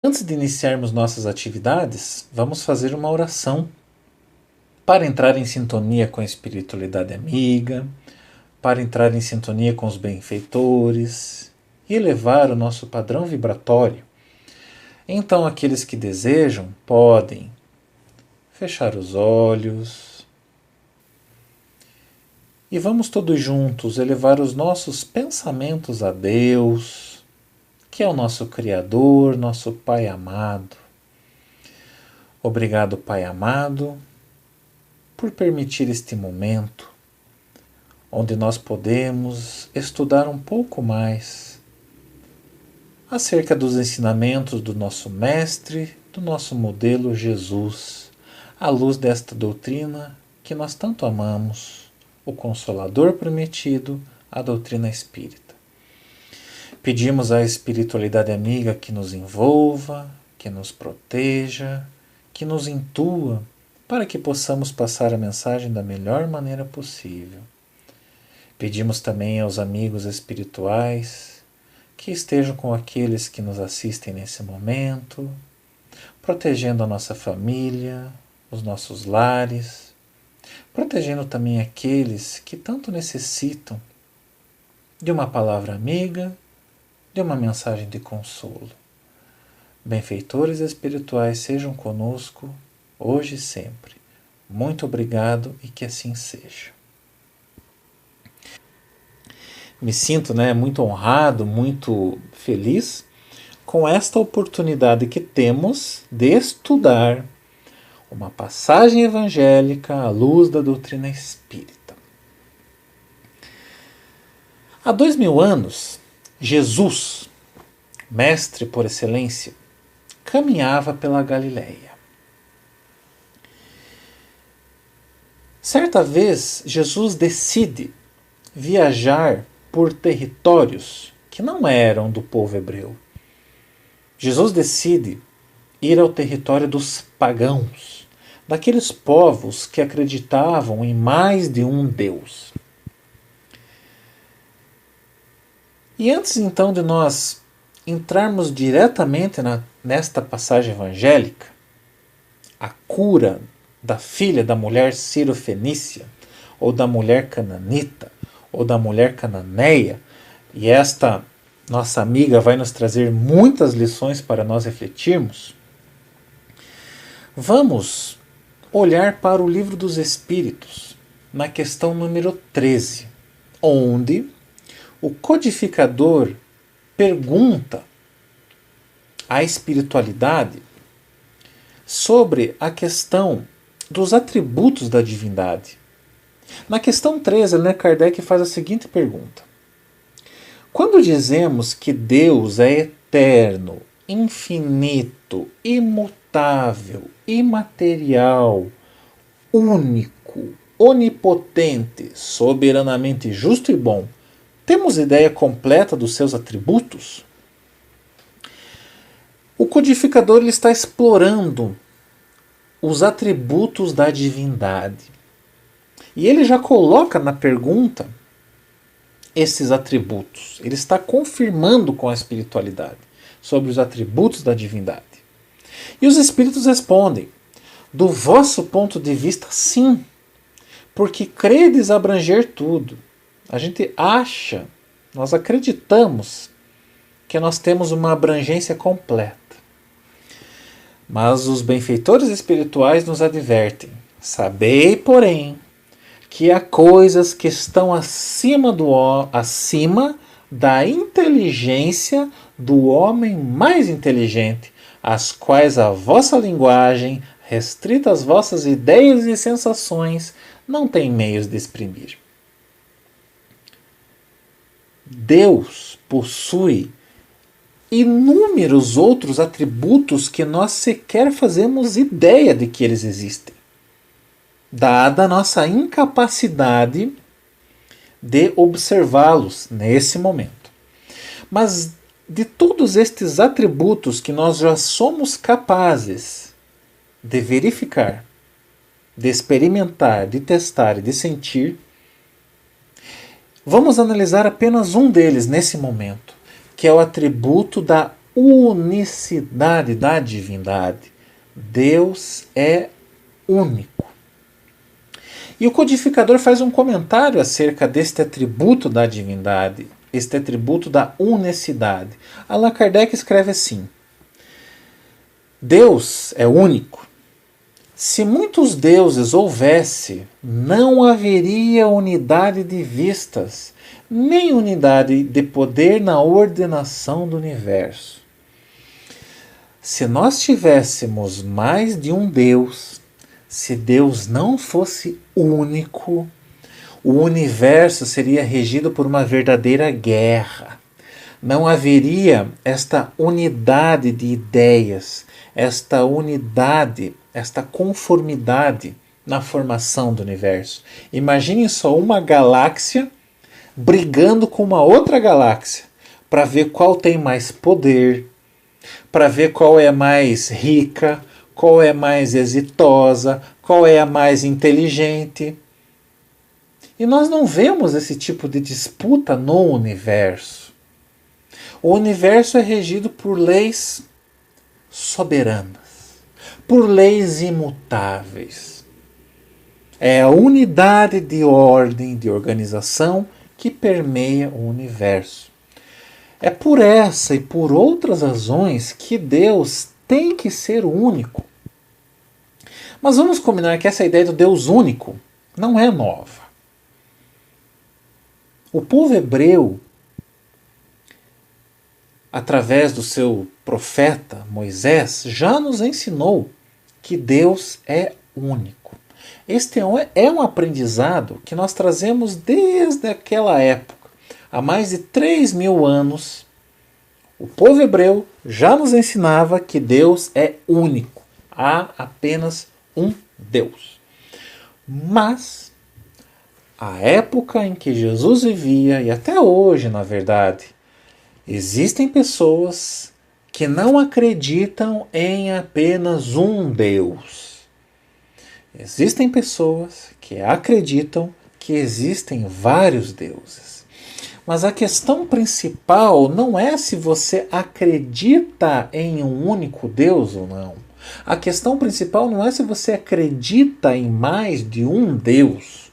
Antes de iniciarmos nossas atividades, vamos fazer uma oração para entrar em sintonia com a espiritualidade amiga, para entrar em sintonia com os benfeitores e elevar o nosso padrão vibratório. Então, aqueles que desejam podem fechar os olhos e vamos todos juntos elevar os nossos pensamentos a Deus, que é o nosso Criador, nosso Pai amado. Obrigado, Pai amado, por permitir este momento, onde nós podemos estudar um pouco mais acerca dos ensinamentos do nosso Mestre, do nosso modelo Jesus, à luz desta doutrina que nós tanto amamos, o Consolador prometido, a doutrina espírita. Pedimos à espiritualidade amiga que nos envolva, que nos proteja, que nos intua, para que possamos passar a mensagem da melhor maneira possível. Pedimos também aos amigos espirituais que estejam com aqueles que nos assistem nesse momento, protegendo a nossa família, os nossos lares, protegendo também aqueles que tanto necessitam de uma palavra amiga, de uma mensagem de consolo. Benfeitores espirituais sejam conosco, hoje e sempre. Muito obrigado e que assim seja. Me sinto muito honrado, muito feliz com esta oportunidade que temos de estudar uma passagem evangélica à luz da doutrina espírita. Há 2000 anos, Jesus, mestre por excelência, caminhava pela Galileia. Certa vez, Jesus decide viajar por territórios que não eram do povo hebreu. Jesus decide ir ao território dos pagãos, daqueles povos que acreditavam em mais de um Deus. E antes então de nós entrarmos diretamente nesta passagem evangélica, a cura da filha da mulher Ciro-fenícia, ou da mulher cananita, ou da mulher cananeia, e esta nossa amiga vai nos trazer muitas lições para nós refletirmos, vamos olhar para o Livro dos Espíritos, na questão número 13, onde o codificador pergunta à espiritualidade sobre a questão dos atributos da divindade. Na questão 13, Allan Kardec faz a seguinte pergunta: quando dizemos que Deus é eterno, infinito, imutável, imaterial, único, onipotente, soberanamente justo e bom, temos ideia completa dos seus atributos? O codificador ele está explorando os atributos da divindade. E ele já coloca na pergunta esses atributos. Ele está confirmando com a espiritualidade sobre os atributos da divindade. E os espíritos respondem: do vosso ponto de vista, sim, porque credes abranger tudo. A gente acha, nós acreditamos que nós temos uma abrangência completa. Mas os benfeitores espirituais nos advertem: sabei, porém, que há coisas que estão acima da inteligência do homem mais inteligente, as quais a vossa linguagem, restrita às vossas ideias e sensações, não tem meios de exprimir. Deus possui inúmeros outros atributos que nós sequer fazemos ideia de que eles existem, dada a nossa incapacidade de observá-los nesse momento. Mas de todos estes atributos que nós já somos capazes de verificar, de experimentar, de testar e de sentir, vamos analisar apenas um deles nesse momento, que é o atributo da unicidade da divindade. Deus é único. E o codificador faz um comentário acerca deste atributo da divindade, este atributo da unicidade. Allan Kardec escreve assim: Deus é único. Se muitos deuses houvesse, não haveria unidade de vistas, nem unidade de poder na ordenação do universo. Se nós tivéssemos mais de um Deus, se Deus não fosse único, o universo seria regido por uma verdadeira guerra. Não haveria esta unidade de ideias, esta unidade, esta conformidade na formação do universo. Imaginem só uma galáxia brigando com uma outra galáxia para ver qual tem mais poder, para ver qual é mais rica, qual é mais exitosa, qual é a mais inteligente. E nós não vemos esse tipo de disputa no universo. O universo é regido por leis soberanas, por leis imutáveis. É a unidade de ordem, de organização que permeia o universo. É por essa e por outras razões que Deus tem que ser único. Mas vamos combinar que essa ideia do Deus único não é nova. O povo hebreu, através do seu profeta Moisés, já nos ensinou que Deus é único. Este é um aprendizado que nós trazemos desde aquela época. Há mais de 3.000 anos, o povo hebreu já nos ensinava que Deus é único. Há apenas um Deus. Mas a época em que Jesus vivia, e até hoje, na verdade, existem pessoas que não acreditam em apenas um Deus. Existem pessoas que acreditam que existem vários deuses. Mas a questão principal não é se você acredita em um único Deus ou não. A questão principal não é se você acredita em mais de um Deus.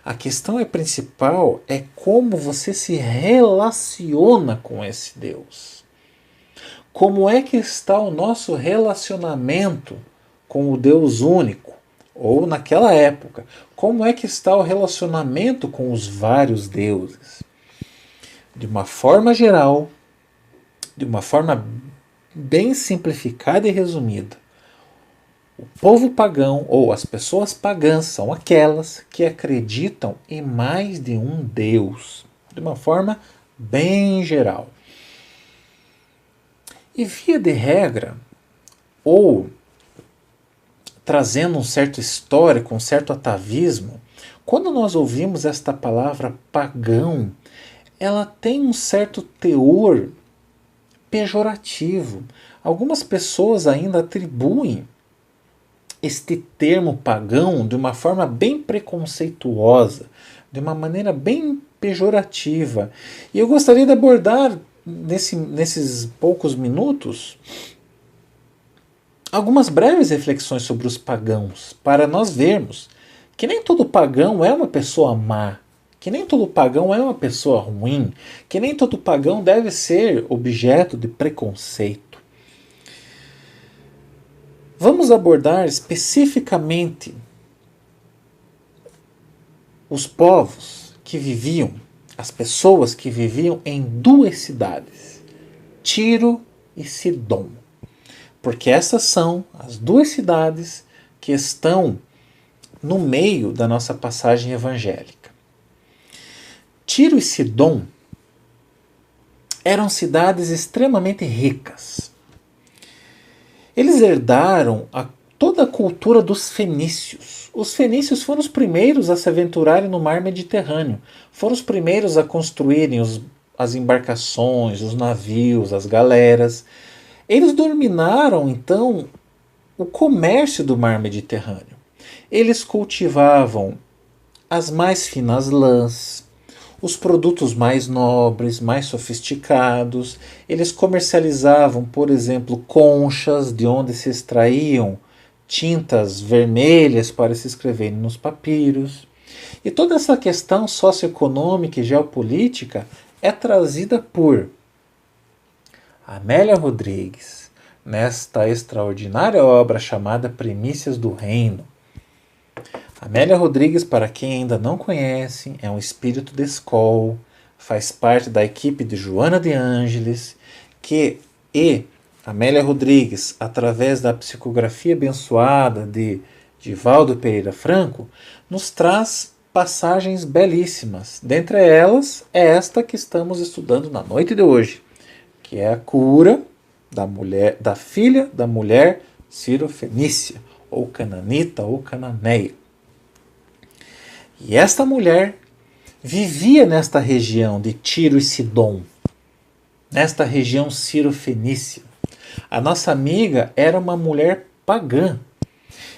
A questão principal é como você se relaciona com esse Deus. Como é que está o nosso relacionamento com o Deus único? Ou naquela época, como é que está o relacionamento com os vários deuses? De uma forma geral, de uma forma bem simplificada e resumida, o povo pagão ou as pessoas pagãs são aquelas que acreditam em mais de um Deus, de uma forma bem geral. E via de regra, ou trazendo um certo histórico, um certo atavismo, quando nós ouvimos esta palavra pagão, ela tem um certo teor pejorativo. Algumas pessoas ainda atribuem este termo pagão de uma forma bem preconceituosa, de uma maneira bem pejorativa. E eu gostaria de abordar nesses poucos minutos algumas breves reflexões sobre os pagãos, para nós vermos que nem todo pagão é uma pessoa má, que nem todo pagão é uma pessoa ruim, que nem todo pagão deve ser objeto de preconceito. Vamos abordar especificamente os povos que viviam, as pessoas que viviam em duas cidades, Tiro e Sidom. Porque essas são as duas cidades que estão no meio da nossa passagem evangélica. Tiro e Sidom eram cidades extremamente ricas. Eles herdaram toda a cultura dos fenícios. Os fenícios foram os primeiros a se aventurarem no mar Mediterrâneo. Foram os primeiros a construírem as embarcações, os navios, as galeras. Eles dominaram, então, o comércio do mar Mediterrâneo. Eles cultivavam as mais finas lãs, os produtos mais nobres, mais sofisticados. Eles comercializavam, por exemplo, conchas de onde se extraíam tintas vermelhas para se escreverem nos papiros. E toda essa questão socioeconômica e geopolítica é trazida por Amélia Rodrigues, nesta extraordinária obra chamada Primícias do Reino. Amélia Rodrigues, para quem ainda não conhece, é um espírito de escola, faz parte da equipe de Joana de Ângeles, Amélia Rodrigues, através da psicografia abençoada de Divaldo Pereira Franco, nos traz passagens belíssimas. Dentre elas, é esta que estamos estudando na noite de hoje, que é a cura da filha da mulher Cirofenícia, ou cananita, ou cananeia. E esta mulher vivia nesta região de Tiro e Sidom, nesta região cirofenícia. A nossa amiga era uma mulher pagã.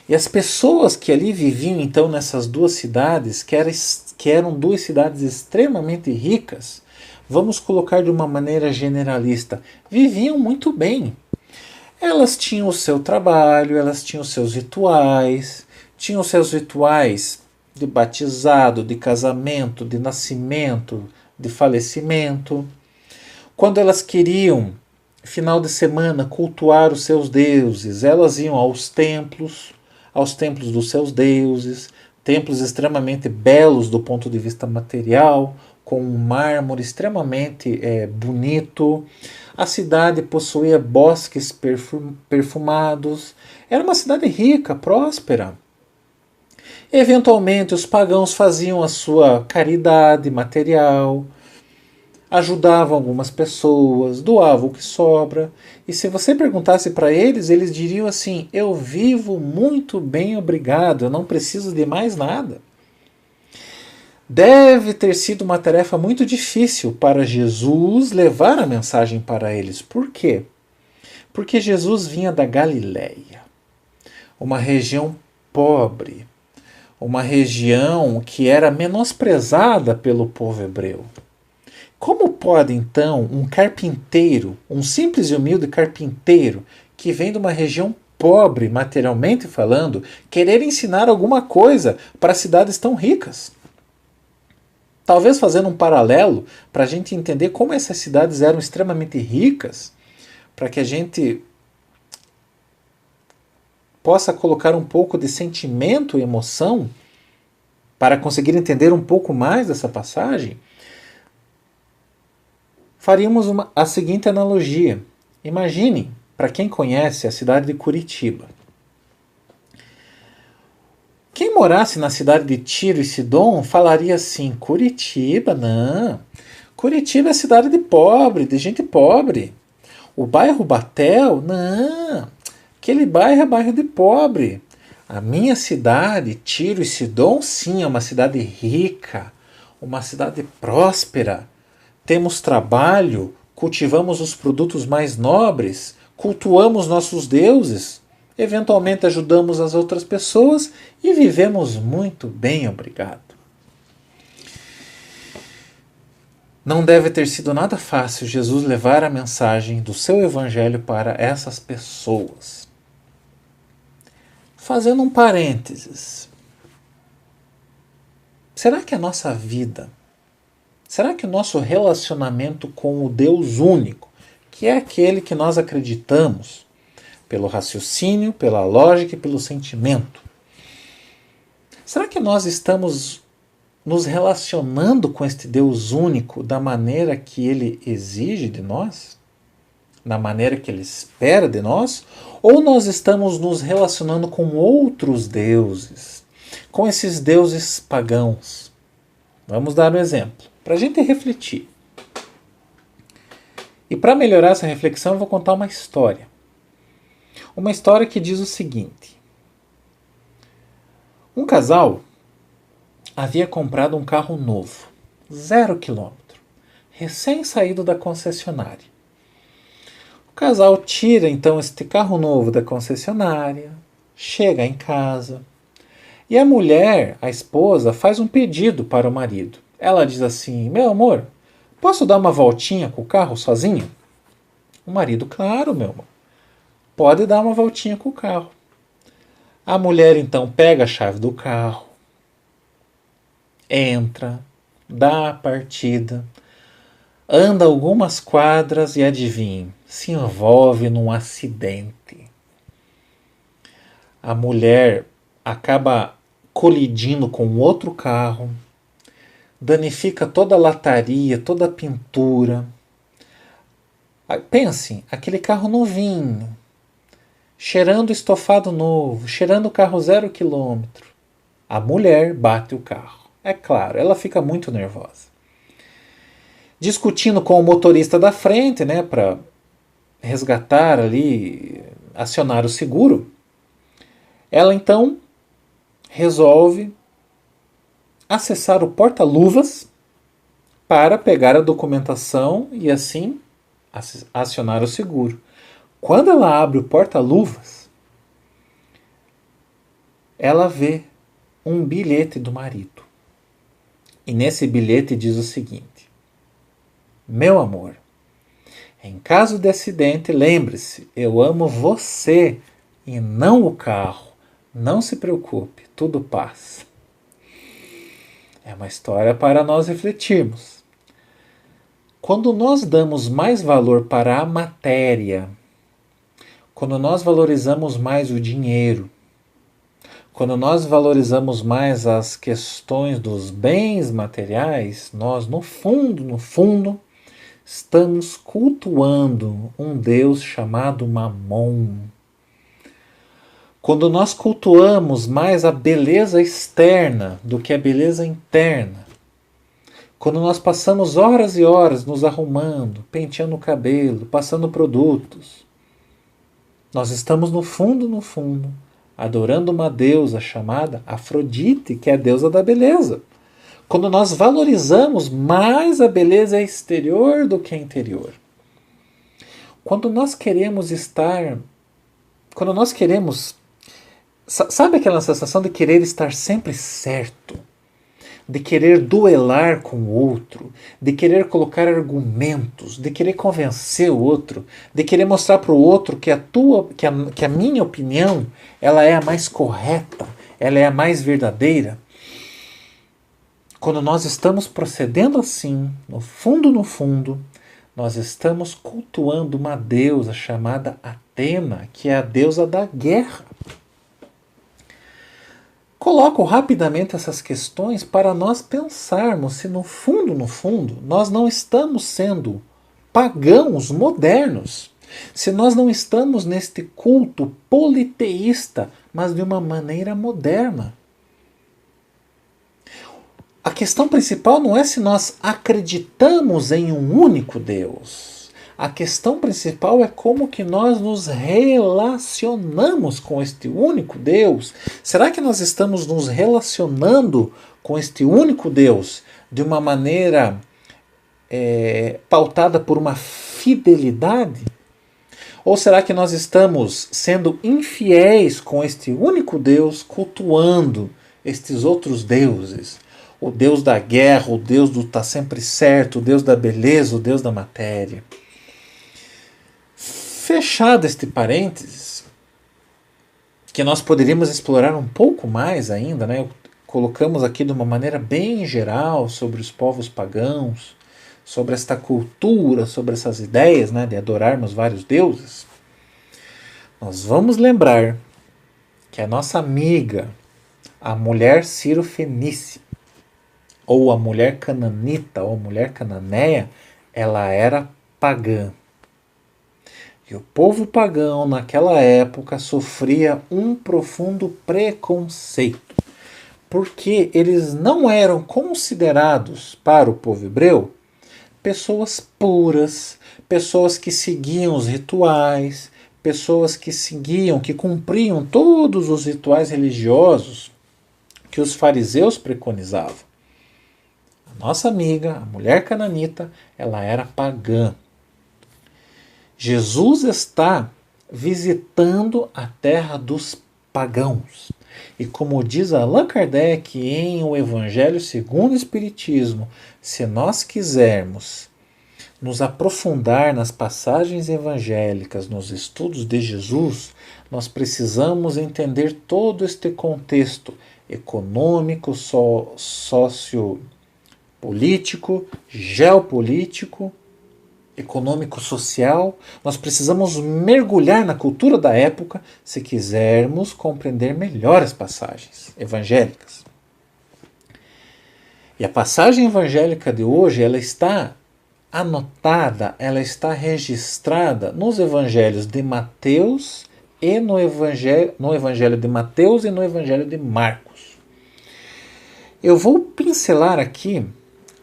E as pessoas que ali viviam então nessas duas cidades, que eram duas cidades extremamente ricas, vamos colocar de uma maneira generalista, viviam muito bem. Elas tinham o seu trabalho, elas tinham os seus rituais, de batizado, de casamento, de nascimento, de falecimento. Quando elas queriam, final de semana, cultuar os seus deuses, elas iam aos templos dos seus deuses, templos extremamente belos do ponto de vista material, com um mármore extremamente bonito. A cidade possuía bosques perfumados. Era uma cidade rica, próspera. Eventualmente, os pagãos faziam a sua caridade material, ajudavam algumas pessoas, doavam o que sobra. E se você perguntasse para eles, eles diriam assim: eu vivo muito bem, obrigado, eu não preciso de mais nada. Deve ter sido uma tarefa muito difícil para Jesus levar a mensagem para eles. Por quê? Porque Jesus vinha da Galileia, uma região pobre, uma região que era menosprezada pelo povo hebreu. Como pode, então, um carpinteiro, um simples e humilde carpinteiro, que vem de uma região pobre, materialmente falando, querer ensinar alguma coisa para cidades tão ricas? Talvez fazendo um paralelo para a gente entender como essas cidades eram extremamente ricas, para que a gente possa colocar um pouco de sentimento e emoção para conseguir entender um pouco mais dessa passagem, faríamos a seguinte analogia. Imagine, para quem conhece a cidade de Curitiba. Quem morasse na cidade de Tiro e Sidom falaria assim: Curitiba, não. Curitiba é cidade de pobre, de gente pobre. O bairro Batel, não. Aquele bairro é bairro de pobre. A minha cidade, Tiro e Sidom, sim, é uma cidade rica, uma cidade próspera. Temos trabalho, cultivamos os produtos mais nobres, cultuamos nossos deuses, eventualmente ajudamos as outras pessoas e vivemos muito bem, obrigado. Não deve ter sido nada fácil Jesus levar a mensagem do seu evangelho para essas pessoas. Fazendo um parênteses, será que a nossa vida, será que o nosso relacionamento com o Deus único, que é aquele que nós acreditamos, pelo raciocínio, pela lógica e pelo sentimento, será que nós estamos nos relacionando com este Deus único da maneira que Ele exige de nós? Na maneira que Ele espera de nós? Ou nós estamos nos relacionando com outros deuses, com esses deuses pagãos? Vamos dar um exemplo, para a gente refletir. E para melhorar essa reflexão, eu vou contar uma história. Uma história que diz o seguinte: um casal havia comprado um carro novo, 0 quilômetro, recém-saído da concessionária. O casal tira então este carro novo da concessionária, chega em casa e a mulher, a esposa, faz um pedido para o marido. Ela diz assim: meu amor, posso dar uma voltinha com o carro sozinho? O marido: claro, meu amor, pode dar uma voltinha com o carro. A mulher então pega a chave do carro, entra, dá a partida, anda algumas quadras e adivinhe, se envolve num acidente. A mulher acaba colidindo com outro carro, danifica toda a lataria, toda a pintura. Pense, aquele carro novinho, cheirando estofado novo, cheirando o carro 0 km. A mulher bate o carro. É claro, ela fica muito nervosa. Discutindo com o motorista da frente, né, para resgatar ali, acionar o seguro, ela então resolve acessar o porta-luvas para pegar a documentação e assim acionar o seguro. Quando ela abre o porta-luvas, ela vê um bilhete do marido. E nesse bilhete diz o seguinte: meu amor, em caso de acidente, lembre-se, eu amo você e não o carro. Não se preocupe, tudo passa. É uma história para nós refletirmos. Quando nós damos mais valor para a matéria, quando nós valorizamos mais o dinheiro, quando nós valorizamos mais as questões dos bens materiais, nós, no fundo, estamos cultuando um Deus chamado Mamon. Quando nós cultuamos mais a beleza externa do que a beleza interna, quando nós passamos horas e horas nos arrumando, penteando o cabelo, passando produtos, nós estamos no fundo, adorando uma deusa chamada Afrodite, que é a deusa da beleza. Quando nós valorizamos mais a beleza exterior do que a interior. Quando nós queremos estar... Quando nós queremos... Sabe aquela sensação de querer estar sempre certo? De querer duelar com o outro, de querer colocar argumentos, de querer convencer o outro, de querer mostrar para o outro que a minha opinião ela é a mais correta, ela é a mais verdadeira. Quando nós estamos procedendo assim, no fundo, nós estamos cultuando uma deusa chamada Atena, que é a deusa da guerra. Coloco rapidamente essas questões para nós pensarmos se no fundo, nós não estamos sendo pagãos modernos, se nós não estamos neste culto politeísta, mas de uma maneira moderna. A questão principal não é se nós acreditamos em um único Deus. A questão principal é como que nós nos relacionamos com este único Deus. Será que nós estamos nos relacionando com este único Deus de uma maneira pautada por uma fidelidade? Ou será que nós estamos sendo infiéis com este único Deus, cultuando estes outros deuses? O Deus da guerra, o Deus do tá sempre certo, o Deus da beleza, o Deus da matéria. Fechado este parênteses, que nós poderíamos explorar um pouco mais ainda, né? Colocamos aqui de uma maneira bem geral sobre os povos pagãos, sobre esta cultura, sobre essas ideias, né, de adorarmos vários deuses. Nós vamos lembrar que a nossa amiga, a mulher Ciro-fenícia, ou a mulher cananita, ou a mulher cananeia, ela era pagã. E o povo pagão, naquela época, sofria um profundo preconceito, porque eles não eram considerados, para o povo hebreu, pessoas puras, pessoas que seguiam os rituais, pessoas que seguiam, que cumpriam todos os rituais religiosos que os fariseus preconizavam. A nossa amiga, a mulher cananita, ela era pagã. Jesus está visitando a terra dos pagãos. E como diz Allan Kardec em O Evangelho segundo o Espiritismo, se nós quisermos nos aprofundar nas passagens evangélicas, nos estudos de Jesus, nós precisamos entender todo este contexto econômico, sociopolítico, geopolítico, econômico-social. Nós precisamos mergulhar na cultura da época se quisermos compreender melhor as passagens evangélicas. E a passagem evangélica de hoje, ela está anotada, ela está registrada nos evangelhos de Mateus e no evangelho de Mateus e no evangelho de Marcos. Eu vou pincelar aqui,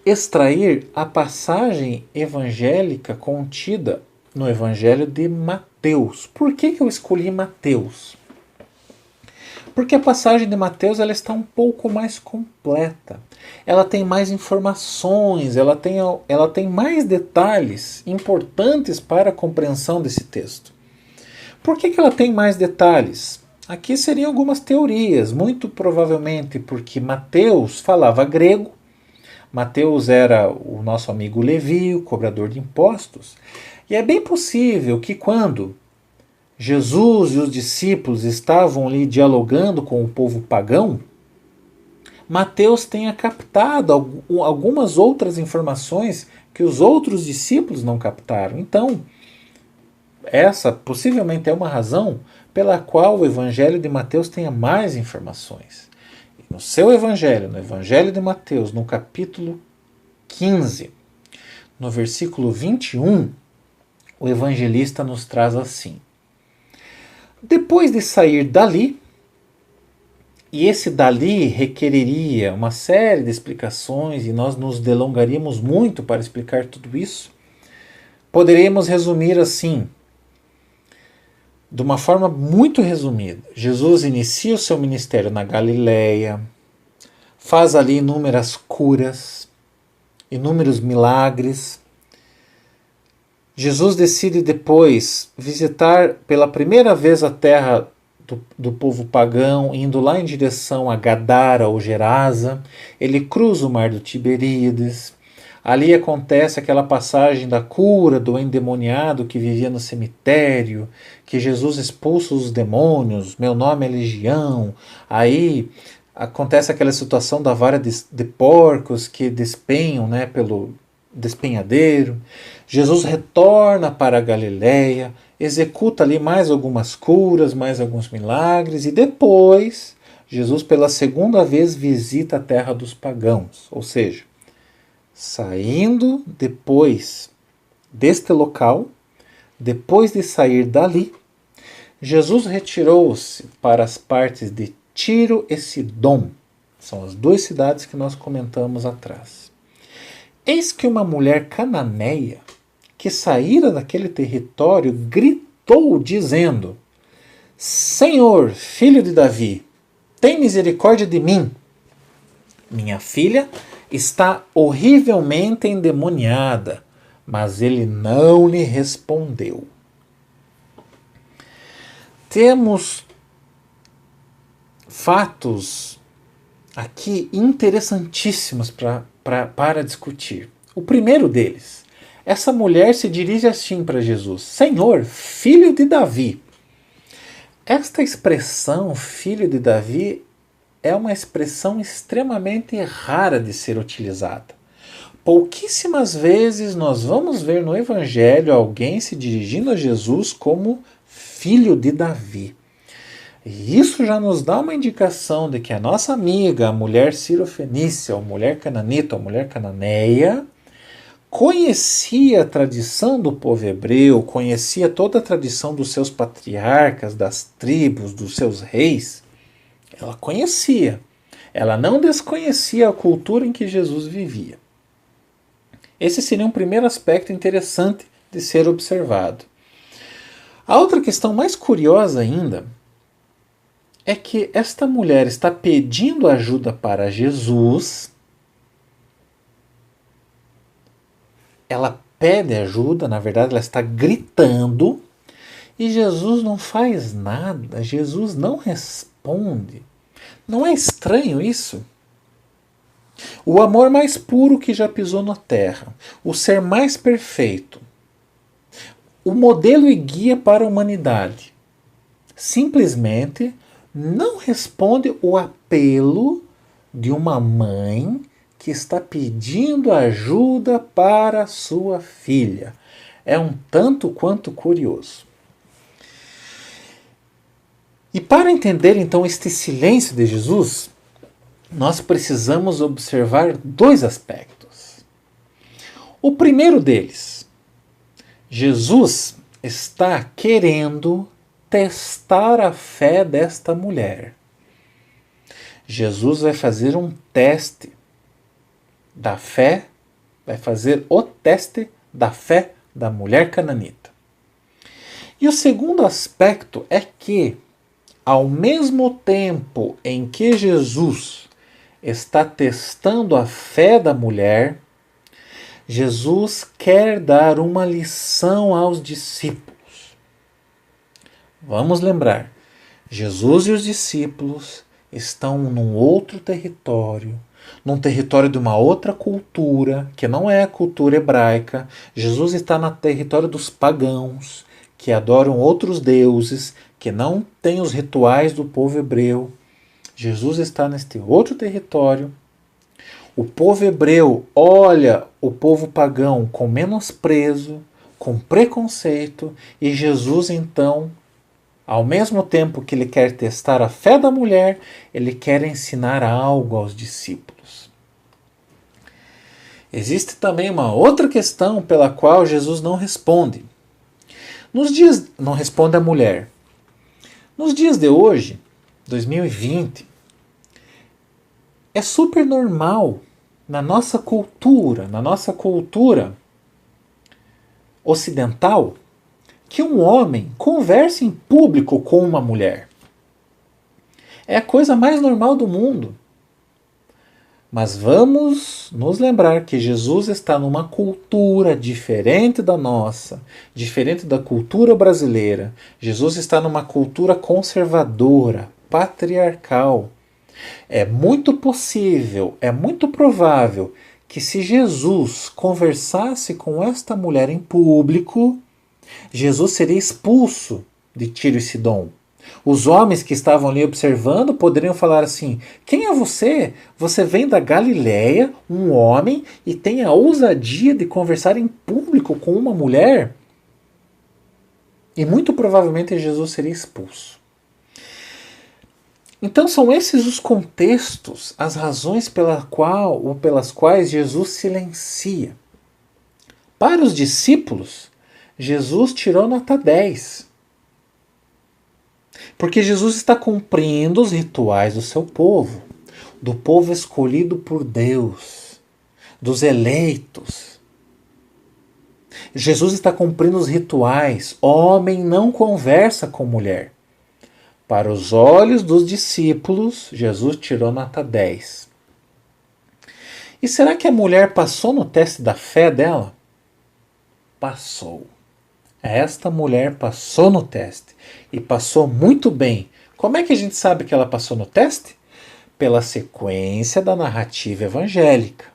extrair a passagem evangélica contida no evangelho de Mateus. Por que eu escolhi Mateus? Porque a passagem de Mateus ela está um pouco mais completa. Ela tem mais informações, ela tem mais detalhes importantes para a compreensão desse texto. Por que ela tem mais detalhes? Aqui seriam algumas teorias, muito provavelmente porque Mateus falava grego. Mateus era o nosso amigo Levi, o cobrador de impostos. E é bem possível que quando Jesus e os discípulos estavam ali dialogando com o povo pagão, Mateus tenha captado algumas outras informações que os outros discípulos não captaram. Então, essa possivelmente é uma razão pela qual o Evangelho de Mateus tenha mais informações. No seu Evangelho, no Evangelho de Mateus, no capítulo 15, no versículo 21, o evangelista nos traz assim: depois de sair dali, e esse dali requereria uma série de explicações e nós nos delongaríamos muito para explicar tudo isso, poderíamos resumir assim, de uma forma muito resumida. Jesus inicia o seu ministério na Galileia, faz ali inúmeras curas, inúmeros milagres. Jesus decide depois visitar pela primeira vez a terra do povo pagão, indo lá em direção a Gadara ou Gerasa. Ele cruza o mar do Tiberíades. Ali acontece aquela passagem da cura do endemoniado que vivia no cemitério, que Jesus expulsa os demônios, meu nome é Legião. Aí acontece aquela situação da vara de porcos que despenham, né, pelo despenhadeiro. Jesus retorna para a Galileia, executa ali mais algumas curas, mais alguns milagres, e depois Jesus pela segunda vez visita a terra dos pagãos, ou seja, saindo depois deste local, depois de sair dali, Jesus retirou-se para as partes de Tiro e Sidom. São as duas cidades que nós comentamos atrás. Eis que uma mulher cananeia, que saíra daquele território, gritou dizendo: Senhor, filho de Davi, tem misericórdia de mim. Minha filha está horrivelmente endemoniada. Mas ele não lhe respondeu. Temos fatos aqui interessantíssimos para discutir. O primeiro deles, essa mulher se dirige assim para Jesus: Senhor, filho de Davi. Esta expressão, filho de Davi, é uma expressão extremamente rara de ser utilizada. Pouquíssimas vezes nós vamos ver no Evangelho alguém se dirigindo a Jesus como filho de Davi. E isso já nos dá uma indicação de que a nossa amiga, a mulher cirofenícia, ou mulher cananita, ou mulher cananeia, conhecia a tradição do povo hebreu, conhecia toda a tradição dos seus patriarcas, das tribos, dos seus reis. Ela conhecia. Ela não desconhecia a cultura em que Jesus vivia. Esse seria um primeiro aspecto interessante de ser observado. A outra questão mais curiosa ainda é que esta mulher está pedindo ajuda para Jesus. Ela pede ajuda, na verdade ela está gritando, e Jesus não faz nada, Jesus não responde. Não é estranho isso? O amor mais puro que já pisou na terra, o ser mais perfeito, o modelo e guia para a humanidade, simplesmente não responde o apelo de uma mãe que está pedindo ajuda para sua filha. É um tanto quanto curioso. E para entender então este silêncio de Jesus, nós precisamos observar dois aspectos. O primeiro deles, Jesus está querendo testar a fé desta mulher. Jesus vai fazer um teste da fé, vai fazer o teste da fé da mulher cananita. E o segundo aspecto é que, ao mesmo tempo em que Jesus está testando a fé da mulher, Jesus quer dar uma lição aos discípulos. Vamos lembrar, Jesus e os discípulos estão num outro território, num território de uma outra cultura, que não é a cultura hebraica. Jesus está no território dos pagãos, que adoram outros deuses, que não têm os rituais do povo hebreu. Jesus está neste outro território. O povo hebreu olha o povo pagão com menosprezo, com preconceito, e Jesus então, ao mesmo tempo que ele quer testar a fé da mulher, ele quer ensinar algo aos discípulos. Existe também uma outra questão pela qual Jesus não responde. Não responde à mulher. Nos dias de hoje, 2020, é super normal na nossa cultura ocidental, que um homem converse em público com uma mulher. É a coisa mais normal do mundo. Mas vamos nos lembrar que Jesus está numa cultura diferente da nossa, diferente da cultura brasileira. Jesus está numa cultura conservadora, patriarcal. É muito possível, é muito provável que se Jesus conversasse com esta mulher em público, Jesus seria expulso de Tiro e Sidom. Os homens que estavam ali observando poderiam falar assim: quem é você? Você vem da Galileia, um homem, e tem a ousadia de conversar em público com uma mulher? E muito provavelmente Jesus seria expulso. Então são esses os contextos, as razões pelas quais Jesus silencia. Para os discípulos, Jesus tirou nota 10. Porque Jesus está cumprindo os rituais do seu povo, do povo escolhido por Deus, dos eleitos. Jesus está cumprindo os rituais. Homem não conversa com mulher. Para os olhos dos discípulos, Jesus tirou nota 10. E será que a mulher passou no teste da fé dela? Passou. Esta mulher passou no teste e passou muito bem. Como é que a gente sabe que ela passou no teste? Pela sequência da narrativa evangélica.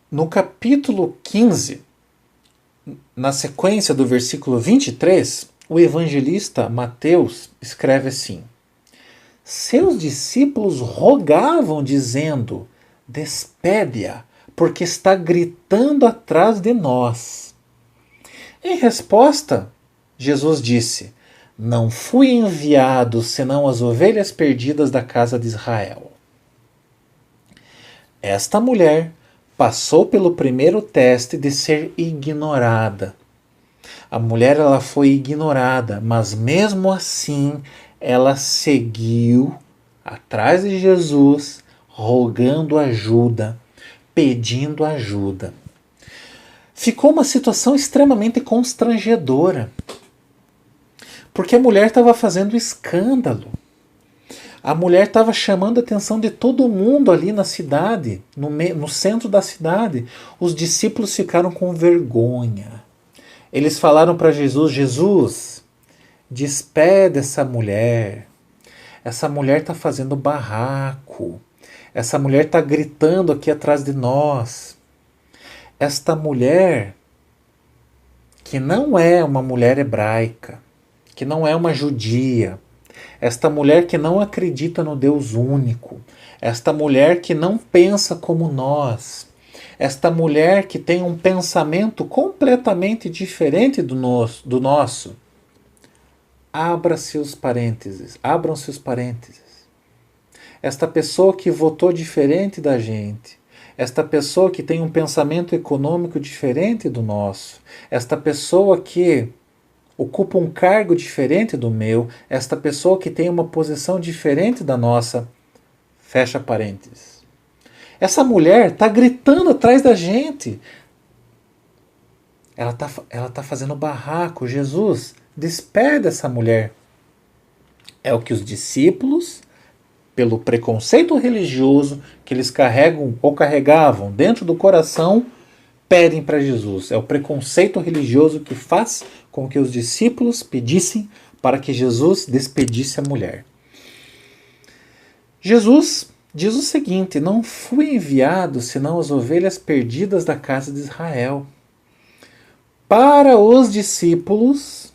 No capítulo 15, na sequência do versículo 23, o evangelista Mateus escreve assim: seus discípulos rogavam dizendo: despede-a, porque está gritando atrás de nós. Em resposta, Jesus disse: não fui enviado senão as ovelhas perdidas da casa de Israel. Esta mulher passou pelo primeiro teste de ser ignorada. A mulher ela foi ignorada, mas mesmo assim ela seguiu atrás de Jesus, rogando ajuda, pedindo ajuda. Ficou uma situação extremamente constrangedora, porque a mulher estava fazendo escândalo. A mulher estava chamando a atenção de todo mundo ali na cidade, no centro da cidade. Os discípulos ficaram com vergonha. Eles falaram para Jesus: Jesus, despede essa mulher. Essa mulher está fazendo barraco. Essa mulher está gritando aqui atrás de nós. Esta mulher, que não é uma mulher hebraica, que não é uma judia, esta mulher que não acredita no Deus único, esta mulher que não pensa como nós, esta mulher que tem um pensamento completamente diferente do nosso. Abram-se os parênteses. Esta pessoa que votou diferente da gente, esta pessoa que tem um pensamento econômico diferente do nosso, esta pessoa que ocupa um cargo diferente do meu, esta pessoa que tem uma posição diferente da nossa, fecha parênteses. Essa mulher está gritando atrás da gente. Ela tá fazendo barraco. Jesus, despede essa mulher. É o que os discípulos, pelo preconceito religioso que eles carregam ou carregavam dentro do coração, pedem para Jesus. É o preconceito religioso que faz com que os discípulos pedissem para que Jesus despedisse a mulher. Jesus diz o seguinte: não fui enviado senão as ovelhas perdidas da casa de Israel. Para os discípulos,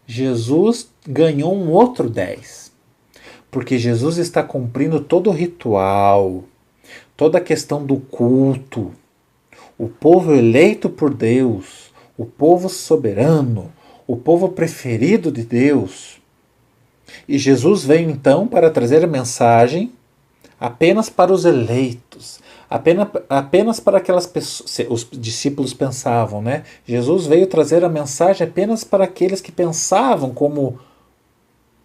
Jesus ganhou um outro 10. Porque Jesus está cumprindo todo o ritual, toda a questão do culto. O povo eleito por Deus, o povo soberano, o povo preferido de Deus. E Jesus veio então para trazer a mensagem apenas para os eleitos, apenas para aquelas pessoas. Os discípulos pensavam, né? Jesus veio trazer a mensagem apenas para aqueles que pensavam como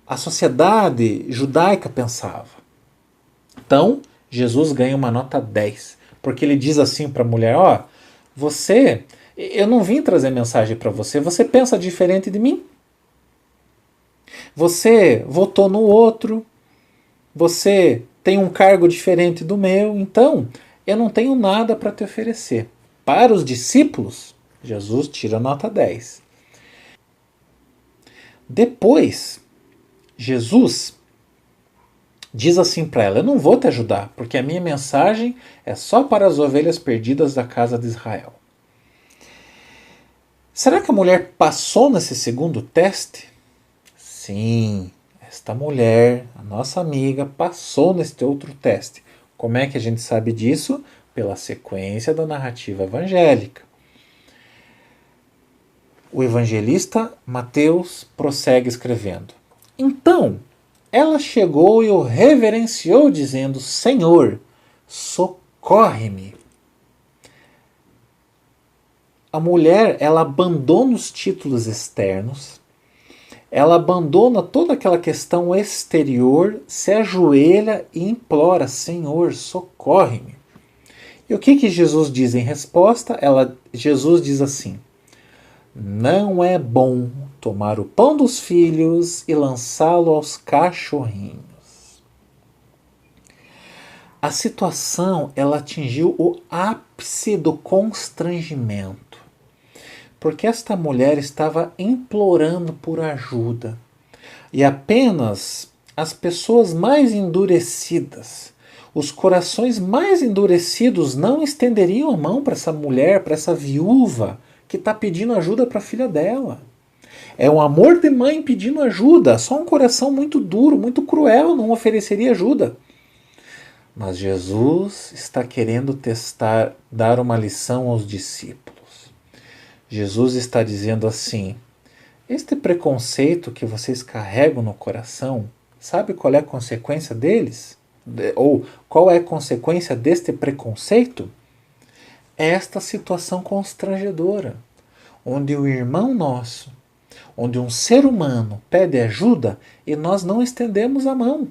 a sociedade judaica pensava. Então, Jesus ganha uma nota 10, porque ele diz assim para a mulher: ó, eu não vim trazer mensagem para você, você pensa diferente de mim. Você votou no outro, você tem um cargo diferente do meu, então eu não tenho nada para te oferecer. Para os discípulos, Jesus tira nota 10. Depois, Jesus diz assim para ela: eu não vou te ajudar, porque a minha mensagem é só para as ovelhas perdidas da casa de Israel. Será que a mulher passou nesse segundo teste? Sim, esta mulher, a nossa amiga, passou neste outro teste. Como é que a gente sabe disso? Pela sequência da narrativa evangélica. O evangelista Mateus prossegue escrevendo: então, ela chegou e o reverenciou, dizendo: Senhor, socorre-me. A mulher, ela abandona os títulos externos, ela abandona toda aquela questão exterior, se ajoelha e implora: Senhor, socorre-me. E o que Jesus diz em resposta? Jesus diz assim: não é bom tomar o pão dos filhos e lançá-lo aos cachorrinhos. A situação, ela atingiu o ápice do constrangimento, porque esta mulher estava implorando por ajuda, e apenas as pessoas mais endurecidas, os corações mais endurecidos, não estenderiam a mão para essa mulher, para essa viúva que está pedindo ajuda para a filha dela. É um amor de mãe pedindo ajuda. Só um coração muito duro, muito cruel não ofereceria ajuda. Mas Jesus está querendo testar, dar uma lição aos discípulos. Jesus está dizendo assim: este preconceito que vocês carregam no coração, sabe qual é a consequência deles? Ou qual é a consequência deste preconceito? É esta situação constrangedora, onde o irmão nosso, onde um ser humano pede ajuda e nós não estendemos a mão,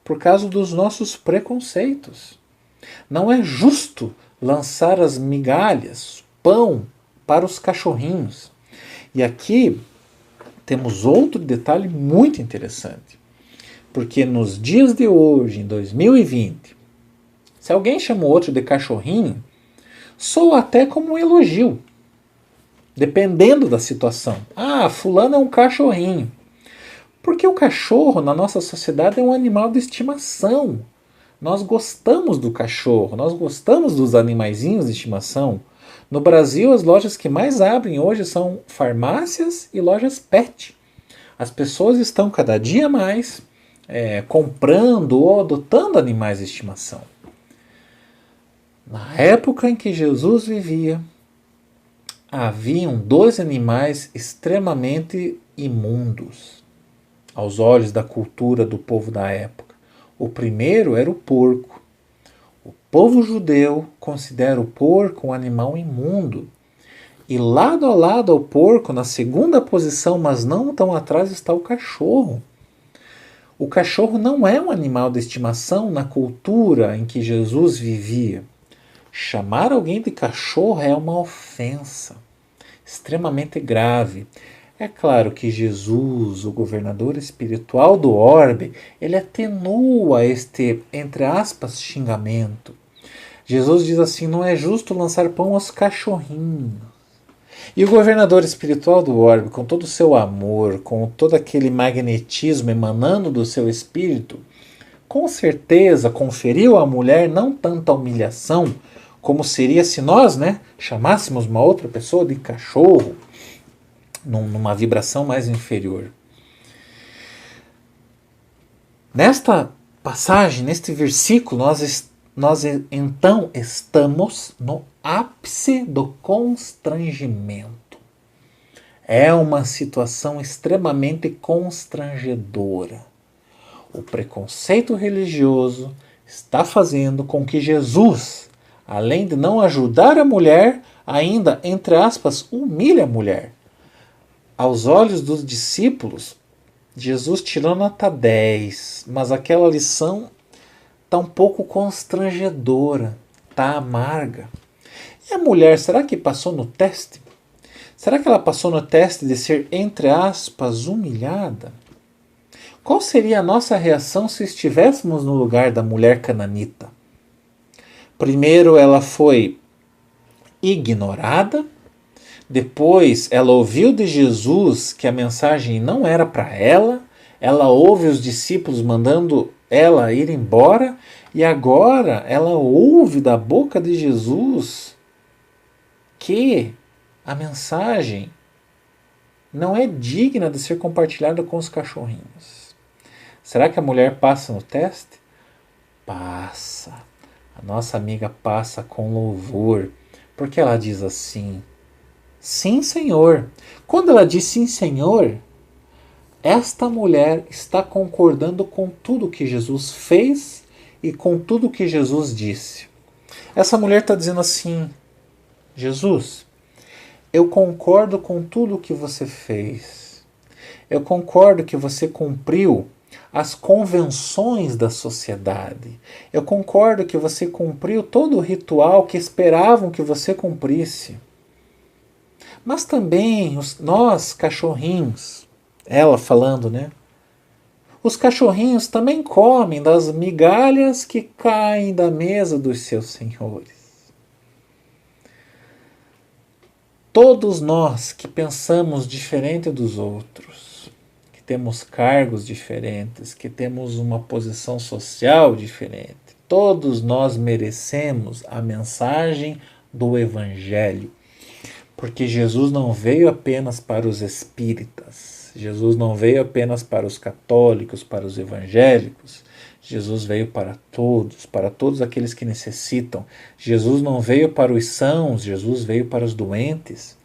por causa dos nossos preconceitos. Não é justo lançar as migalhas, pão, para os cachorrinhos. E aqui temos outro detalhe muito interessante, porque nos dias de hoje, em 2020, se alguém chama o outro de cachorrinho, soa até como um elogio, dependendo da situação. Ah, fulano é um cachorrinho. Porque o cachorro, na nossa sociedade, é um animal de estimação. Nós gostamos do cachorro, nós gostamos dos animaizinhos de estimação. No Brasil, as lojas que mais abrem hoje são farmácias e lojas pet. As pessoas estão cada dia mais comprando ou adotando animais de estimação. Na época em que Jesus vivia, haviam dois animais extremamente imundos aos olhos da cultura do povo da época. O primeiro era o porco. O povo judeu considera o porco um animal imundo. E lado a lado ao porco, na segunda posição, mas não tão atrás, está o cachorro. O cachorro não é um animal de estimação na cultura em que Jesus vivia. Chamar alguém de cachorro é uma ofensa extremamente grave. É claro que Jesus, o governador espiritual do orbe, ele atenua este, entre aspas, xingamento. Jesus diz assim: não é justo lançar pão aos cachorrinhos. E o governador espiritual do orbe, com todo o seu amor, com todo aquele magnetismo emanando do seu espírito, com certeza conferiu à mulher não tanta humilhação como seria se nós, chamássemos uma outra pessoa de cachorro, numa vibração mais inferior. Nesta passagem, neste versículo, nós então estamos no ápice do constrangimento. É uma situação extremamente constrangedora. O preconceito religioso está fazendo com que Jesus, além de não ajudar a mulher, ainda, entre aspas, humilhe a mulher. Aos olhos dos discípulos, Jesus tirou nota 10, mas aquela lição está um pouco constrangedora, está amarga. E a mulher, será que passou no teste? Será que ela passou no teste de ser, entre aspas, humilhada? Qual seria a nossa reação se estivéssemos no lugar da mulher cananita? Primeiro ela foi ignorada, depois ela ouviu de Jesus que a mensagem não era para ela, ela ouve os discípulos mandando ela ir embora, e agora ela ouve da boca de Jesus que a mensagem não é digna de ser compartilhada com os cachorrinhos. Será que a mulher passa no teste? Passa. A nossa amiga passa com louvor, porque ela diz assim: sim, Senhor. Quando ela diz sim, Senhor, esta mulher está concordando com tudo que Jesus fez e com tudo que Jesus disse. Essa mulher está dizendo assim: Jesus, eu concordo com tudo que você fez. Eu concordo que você cumpriu as convenções da sociedade. Eu concordo que você cumpriu todo o ritual que esperavam que você cumprisse. Mas também nós, cachorrinhos, ela falando, os cachorrinhos também comem das migalhas que caem da mesa dos seus senhores. Todos nós que pensamos diferente dos outros, que temos cargos diferentes, que temos uma posição social diferente, todos nós merecemos a mensagem do Evangelho. Porque Jesus não veio apenas para os espíritas, Jesus não veio apenas para os católicos, para os evangélicos, Jesus veio para todos aqueles que necessitam. Jesus não veio para os sãos, Jesus veio para os doentes.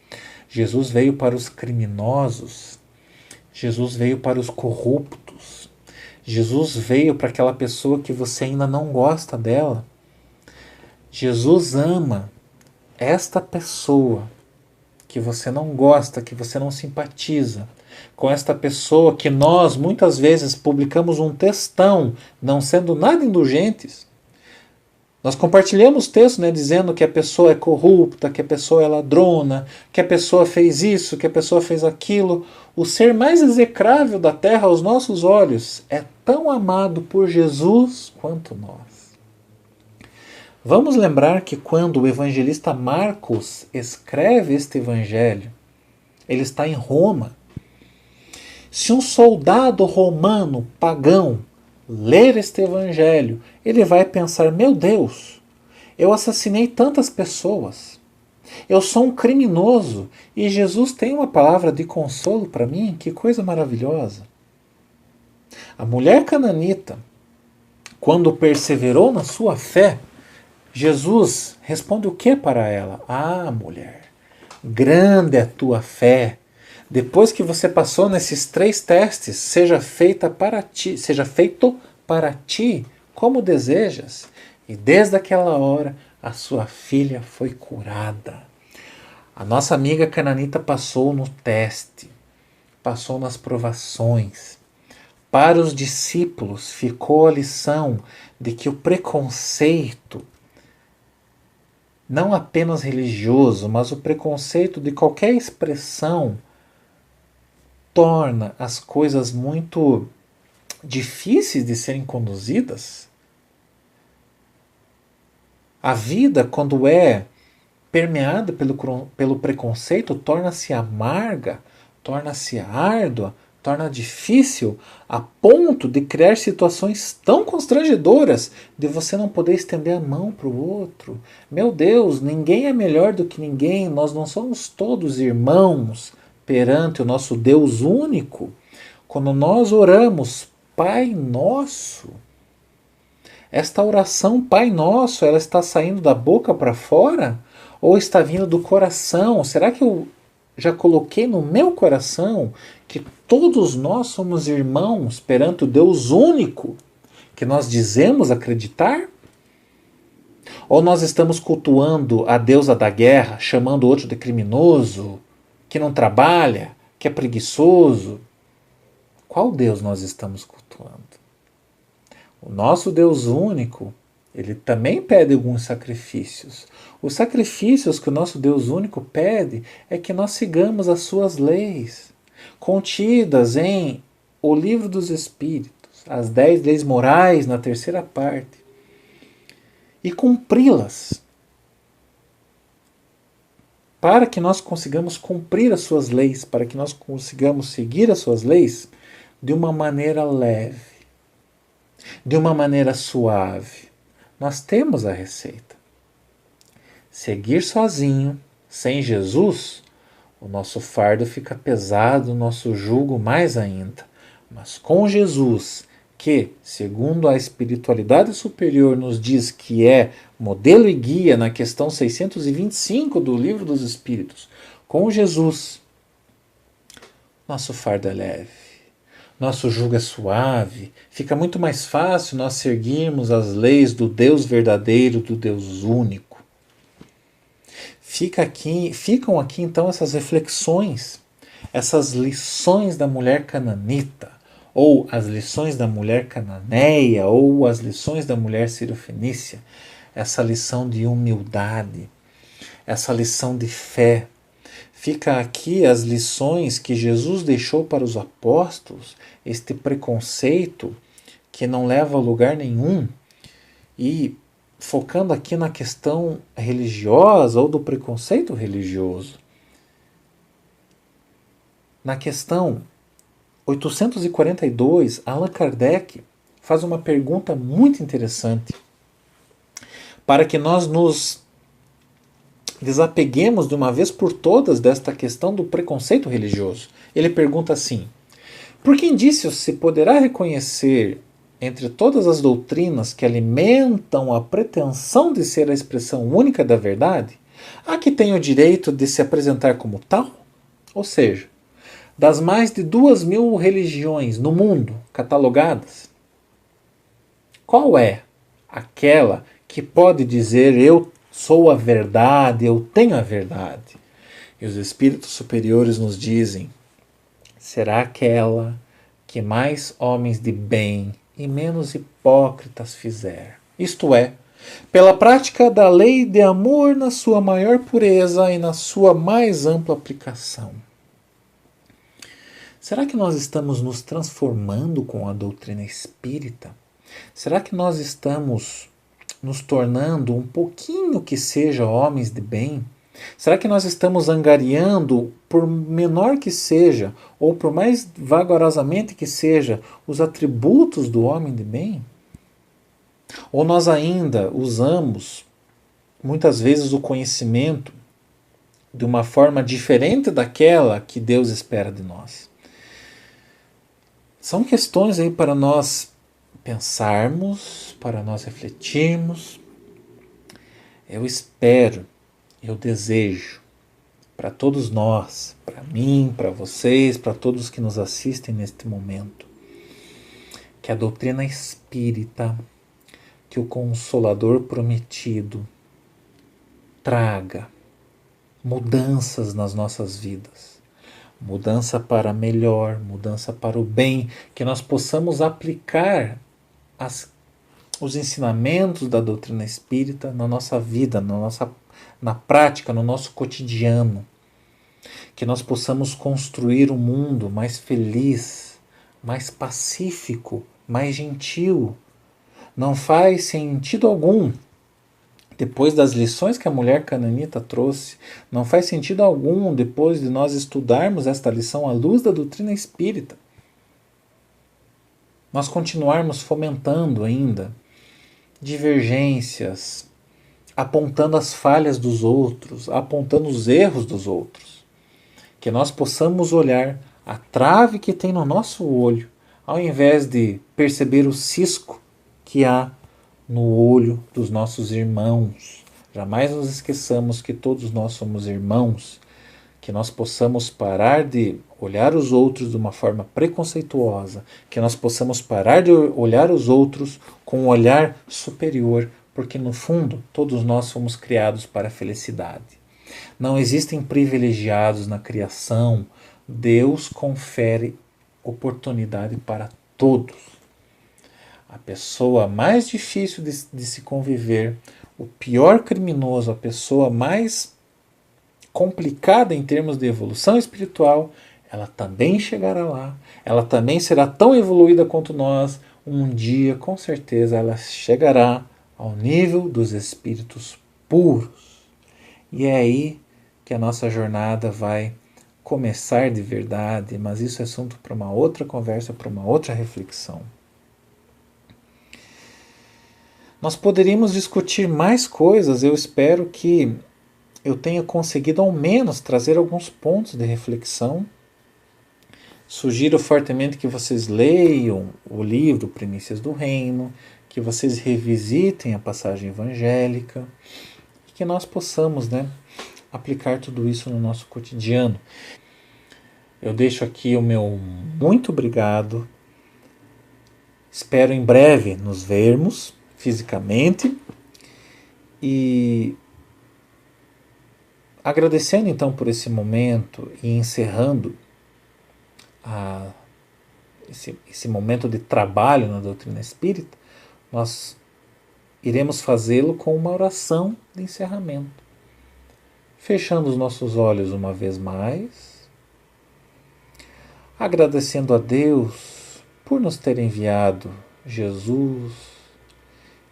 Jesus veio para os criminosos. Jesus veio para os corruptos. Jesus veio para aquela pessoa que você ainda não gosta dela. Jesus ama esta pessoa que você não gosta, que você não simpatiza, com esta pessoa que nós muitas vezes publicamos um textão, não sendo nada indulgentes. Nós compartilhamos texto, dizendo que a pessoa é corrupta, que a pessoa é ladrona, que a pessoa fez isso, que a pessoa fez aquilo. O ser mais execrável da terra aos nossos olhos é tão amado por Jesus quanto nós. Vamos lembrar que quando o evangelista Marcos escreve este evangelho, ele está em Roma. Se um soldado romano pagão ler este evangelho, ele vai pensar: meu Deus, eu assassinei tantas pessoas, eu sou um criminoso e Jesus tem uma palavra de consolo para mim, que coisa maravilhosa. A mulher cananita, quando perseverou na sua fé, Jesus responde o que para ela? Ah, mulher, grande é a tua fé. Depois que você passou nesses 3 testes, seja feito para ti como desejas. E desde aquela hora, a sua filha foi curada. A nossa amiga cananita passou no teste, passou nas provações. Para os discípulos ficou a lição de que o preconceito, não apenas religioso, mas o preconceito de qualquer expressão, torna as coisas muito difíceis de serem conduzidas. A vida, quando é permeada pelo preconceito, torna-se amarga, torna-se árdua, torna difícil a ponto de criar situações tão constrangedoras de você não poder estender a mão para o outro. Meu Deus, ninguém é melhor do que ninguém, nós não somos todos irmãos perante o nosso Deus único. Quando nós oramos Pai Nosso, esta oração Pai Nosso, ela está saindo da boca para fora ou está vindo do coração? Será que eu já coloquei no meu coração que todos nós somos irmãos perante o Deus único que nós dizemos acreditar? Ou nós estamos cultuando a deusa da guerra, chamando o outro de criminoso, que não trabalha, que é preguiçoso? Qual Deus nós estamos cultuando? O nosso Deus único, ele também pede alguns sacrifícios. Os sacrifícios que o nosso Deus único pede é que nós sigamos as suas leis, contidas em O Livro dos Espíritos, as 10 leis morais na 3ª parte, e cumpri-las. Para que nós consigamos cumprir as suas leis, para que nós consigamos seguir as suas leis de uma maneira leve, de uma maneira suave, nós temos a receita. Seguir sozinho, sem Jesus, o nosso fardo fica pesado, o nosso jugo mais ainda. Mas com Jesus, que, segundo a espiritualidade superior, nos diz que é modelo e guia na questão 625 do Livro dos Espíritos, com Jesus, nosso fardo é leve, nosso jugo é suave, fica muito mais fácil nós seguirmos as leis do Deus verdadeiro, do Deus único. Ficam aqui então essas reflexões, essas lições da mulher cananita, ou as lições da mulher cananeia, ou as lições da mulher cirofenícia, essa lição de humildade, essa lição de fé. Fica aqui as lições que Jesus deixou para os apóstolos, este preconceito que não leva a lugar nenhum, e focando aqui na questão religiosa ou do preconceito religioso. Na questão 842, Allan Kardec faz uma pergunta muito interessante para que nós nos desapeguemos de uma vez por todas desta questão do preconceito religioso. Ele pergunta assim: por que indícios se poderá reconhecer entre todas as doutrinas que alimentam a pretensão de ser a expressão única da verdade, a que tem o direito de se apresentar como tal? Ou seja, das mais de 2.000 religiões no mundo catalogadas, qual é aquela que pode dizer eu sou a verdade, eu tenho a verdade? E os espíritos superiores nos dizem: será aquela que mais homens de bem e menos hipócritas fizer. Isto é, pela prática da lei de amor na sua maior pureza e na sua mais ampla aplicação. Será que nós estamos nos transformando com a doutrina espírita? Será que nós estamos nos tornando um pouquinho que seja homens de bem? Será que nós estamos angariando, por menor que seja, ou por mais vagarosamente que seja, os atributos do homem de bem? Ou nós ainda usamos, muitas vezes, o conhecimento de uma forma diferente daquela que Deus espera de nós? São questões aí para nós pensarmos, para nós refletirmos. Eu espero, eu desejo para todos nós, para mim, para vocês, para todos que nos assistem neste momento, que a doutrina espírita, que o Consolador prometido traga mudanças nas nossas vidas, mudança para melhor, mudança para o bem, que nós possamos aplicar os ensinamentos da doutrina espírita na nossa vida, na prática, no nosso cotidiano. Que nós possamos construir um mundo mais feliz, mais pacífico, mais gentil. Não faz sentido algum, depois das lições que a mulher cananita trouxe, não faz sentido algum, depois de nós estudarmos esta lição à luz da doutrina espírita, nós continuarmos fomentando ainda divergências, apontando as falhas dos outros, apontando os erros dos outros. Que nós possamos olhar a trave que tem no nosso olho, ao invés de perceber o cisco que há no olho dos nossos irmãos. Jamais nos esqueçamos que todos nós somos irmãos, que nós possamos parar de olhar os outros de uma forma preconceituosa, que nós possamos parar de olhar os outros com um olhar superior, porque no fundo todos nós fomos criados para a felicidade. Não existem privilegiados na criação. Deus confere oportunidade para todos. A pessoa mais difícil de se conviver, o pior criminoso, a pessoa mais complicada em termos de evolução espiritual, ela também chegará lá. Ela também será tão evoluída quanto nós. Um dia, com certeza, ela chegará ao nível dos espíritos puros. E é aí que a nossa jornada vai começar de verdade, mas isso é assunto para uma outra conversa, para uma outra reflexão. Nós poderíamos discutir mais coisas, eu espero que eu tenha conseguido ao menos trazer alguns pontos de reflexão. Sugiro fortemente que vocês leiam o livro Primícias do Reino, que vocês revisitem a passagem evangélica, e que nós possamos, aplicar tudo isso no nosso cotidiano. Eu deixo aqui o meu muito obrigado. Espero em breve nos vermos fisicamente e agradecendo então por esse momento e encerrando esse momento de trabalho na doutrina espírita, nós iremos fazê-lo com uma oração de encerramento. Fechando os nossos olhos uma vez mais, agradecendo a Deus por nos ter enviado Jesus,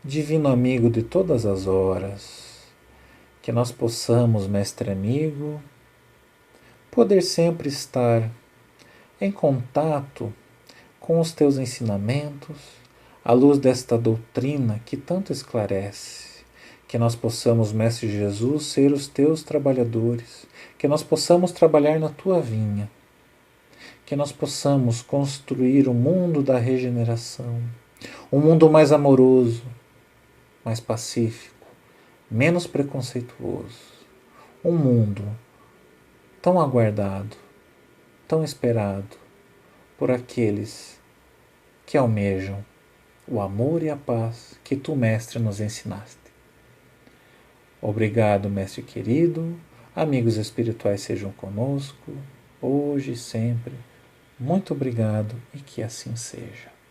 divino amigo de todas as horas, que nós possamos, mestre amigo, poder sempre estar em contato com os teus ensinamentos, à luz desta doutrina que tanto esclarece, que nós possamos, mestre Jesus, ser os teus trabalhadores, que nós possamos trabalhar na tua vinha, que nós possamos construir o mundo da regeneração, um mundo mais amoroso, mais pacífico, menos preconceituoso, um mundo tão aguardado, tão esperado por aqueles que almejam o amor e a paz que tu, mestre, nos ensinaste. Obrigado, mestre querido, amigos espirituais sejam conosco, hoje e sempre. Muito obrigado e que assim seja.